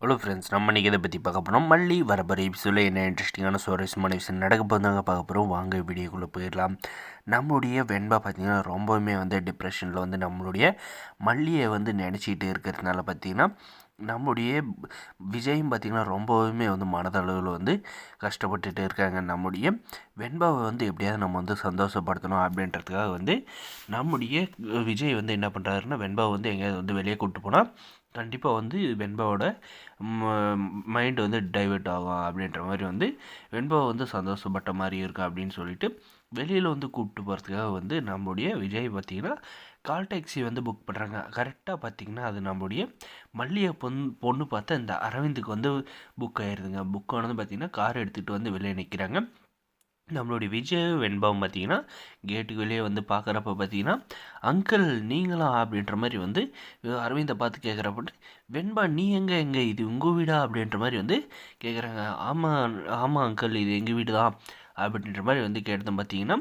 Hello friends, நம்ம இன்றைக்கி இதை பற்றி பார்க்க போகிறோம். மல்லி வரப்போகிற எபிசோடில் என்ன இன்ட்ரெஸ்டிங்கான சுவாரஸ்யமான விஷயம் நடக்க போதாங்க பார்க்க போகிறோம். வாங்க வீடியோக்குள்ளே போயிடலாம். நம்மளுடைய வெண்பா பார்த்திங்கன்னா ரொம்பவுமே டிப்ரெஷனில் நம்மளுடைய மல்லியை நினச்சிக்கிட்டு இருக்கிறதுனால பார்த்திங்கன்னா நம்முடைய விஜயும் பார்த்திங்கன்னா ரொம்பவுமே மனதளவில் கஷ்டப்பட்டுட்டு இருக்காங்க. நம்முடைய வெண்பாவை எப்படியாவது நம்ம சந்தோஷப்படுத்தணும் அப்படின்றதுக்காக நம்முடைய விஜய் என்ன பண்ணுறாருன்னா, வெண்பாவை எங்கேயாவது வெளியே கூப்பிட்டு போனால் கண்டிப்பாக வெண்பாவோட மைண்டு டைவெர்ட் ஆகும் அப்படின்ற மாதிரி வெண்பாவை சந்தோஷப்பட்ட மாதிரி இருக்கும் அப்படின்னு சொல்லிட்டு வெளியில் கூப்பிட்டு போகிறதுக்காக நம்முடைய விஜய் பார்த்திங்கன்னா கால் டாக்ஸி புக் பண்ணுறாங்க. கரெக்டாக பார்த்திங்கன்னா அது நம்முடைய மல்லியை பொண்ணு பார்த்து இந்த அரவிந்துக்கு புக் ஆயிடுதுங்க. புக் ஆனது பார்த்திங்கன்னா கார் எடுத்துகிட்டு வெளியே நிற்கிறாங்க. நம்மளுடைய விஜய் வெண்பாவும் பார்த்திங்கன்னா கேட்டுக்கு வெளியே பார்க்குறப்ப பார்த்திங்கன்னா, அங்கிள் நீங்களா அப்படின்ற மாதிரி அரவிந்தை பார்த்து கேட்குறப்ப, வெண்பா நீ எங்கே இது உங்கள் வீடா அப்படின்ற மாதிரி கேட்குறாங்க. ஆமாம் ஆமாம் அங்கிள், இது எங்கள் வீடு தான் அப்படின்ற மாதிரி கேட்டதும் பார்த்திங்கன்னா,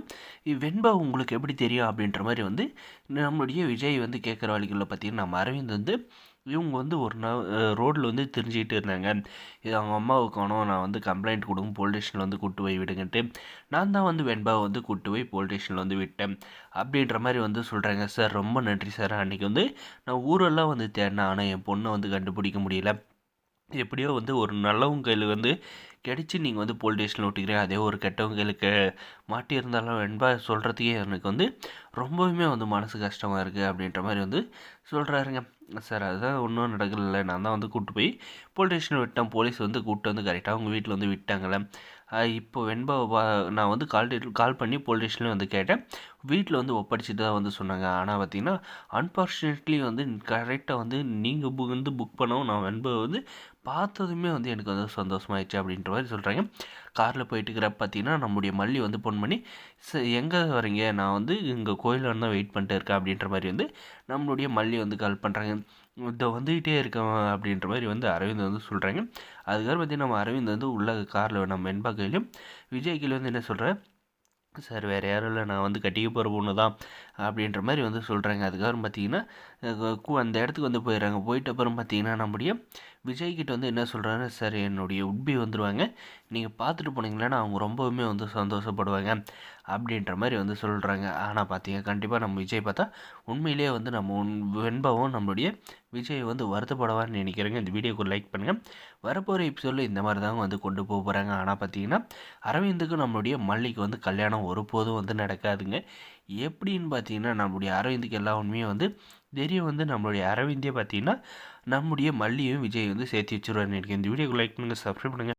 வெண்பா உங்களுக்கு எப்படி தெரியும் அப்படின்ற மாதிரி நம்மளுடைய விஜய் கேட்குற வழிகளில் பார்த்திங்கன்னா, நம்ம அரவிந்த் இவங்க ஒரு நாள் ரோட்டில் தெரிஞ்சுக்கிட்டு இருந்தாங்க. இது அவங்க அம்மாவுக்கு காணோம், நான் கம்ப்ளைண்ட் கொடுங்க, போலீஸ் ஸ்டேஷனில் கூப்பிட்டு போய் விடுங்கன்ட்டு நான் தான் வெண்பாவை கூப்பிட்டு போய் போலீஸ் ஸ்டேஷனில் விட்டேன் அப்படின்ற மாதிரி சொல்கிறாங்க. சார் ரொம்ப நன்றி சார், அன்றைக்கி நான் ஊரெல்லாம் தேடினேன், ஆனால் என் பொண்ணை கண்டுபிடிக்க முடியல. எப்படியோ ஒரு நல்லவங்க கையில் கிடச்சி நீங்கள் போலீஸ் ஸ்டேஷனில் விட்டுக்கிறேன், அதே ஒரு கெட்டவங்க கையில் மாட்டியிருந்தாலும் வெண்பா சொல்கிறதுக்கே எனக்கு ரொம்பவுமே மனசு கஷ்டமாக இருக்குது அப்படின்ற மாதிரி சொல்கிறாருங்க. சார் அதுதான் ஒன்றும் நடக்கலை, நான் தான் கூப்பிட்டு போய் போலீஸ் ஸ்டேஷனில் விட்டேன், போலீஸ் கூப்பிட்டு கரெக்டாக உங்கள் வீட்டில் விட்டாங்களே. இப்போ வெண்பா நான் கால் பண்ணி போலீஸ் ஸ்டேஷன்லேயும் கேட்டேன், வீட்டில் ஒப்படைச்சிட்டு தான் சொன்னாங்க. ஆனால் பார்த்திங்கன்னா அன்ஃபார்ச்சுனேட்லி கரெக்டாக நீங்கள் புக் பண்ணவும் நான் வெண்பா பார்த்ததுமே எனக்கு சந்தோஷமாயிடுச்சு அப்படின்ற மாதிரி சொல்கிறாங்க. காரில் போயிட்டுருக்கிறப்ப பார்த்திங்கன்னா நம்முடைய மல்லி ஃபோன் பண்ணி, எங்கே வரீங்க, நான் இங்கே கோயிலில் தான் வெயிட் பண்ணிட்டு இருக்கேன் அப்படின்ற மாதிரி நம்மளுடைய மல்லி கால் பண்ணுறாங்க. இதை வந்துக்கிட்டே இருக்கேன் அப்படின்ற மாதிரி அரவிந்த் சொல்கிறாங்க. அதுக்காக பார்த்திங்கன்னா நம்ம அரவிந்த் உள்ள காரில் நம்ம வெண்பா கையிலையும் விஜய் கையில் என்ன சொல்கிறேன், சார் வேறு யாரும் இல்லை, நான் கட்டிக்க போகிற பொண்ணு தான் அப்படின்ற மாதிரி சொல்கிறாங்க. அதுக்கப்புறம் பார்த்திங்கன்னா அந்த இடத்துக்கு போயிடுறாங்க. போயிட்ட அப்புறம் பார்த்திங்கன்னா நம்முடைய விஜய்கிட்ட என்ன சொல்கிறாங்க, சார் என்னுடைய உட்பி வந்துடுவாங்க, நீங்கள் பார்த்துட்டு போனீங்களேன்னா அவங்க ரொம்பவுமே சந்தோஷப்படுவாங்க அப்படின்ற மாதிரி சொல்கிறாங்க. ஆனால் பார்த்தீங்க கண்டிப்பாக நம்ம விஜய் பார்த்தா உண்மையிலேயே நம்ம வெண்பாவும் நம்மளுடைய விஜய் வருத்தப்படவான்னு நினைக்கிறேங்க. இந்த வீடியோக்கு லைக் பண்ணுங்கள். வரப்போகிற எபிசோடில் இந்த மாதிரி தாங்க கொண்டு போக போகிறாங்க. ஆனால் பார்த்தீங்கன்னா அரவிந்துக்கு நம்மளுடைய மல்லிக்கு கல்யாணம் ஒருபோதும் நடக்காதுங்க. எப்படின்னு பார்த்தீங்கன்னா நம்மளுடைய அரவிந்துக்கு எல்லா உண்மையும் தெரியும். நம்மளுடைய அரவிந்தே பார்த்தீங்கன்னா நம்முடைய மல்லியும் விஜய் சேர்த்து வச்சுருவாருன்னு நினைக்கிறேன். இந்த வீடியோக்கு லைக் பண்ணுங்கள், சப்ஸ்கிரைப் பண்ணுங்கள்.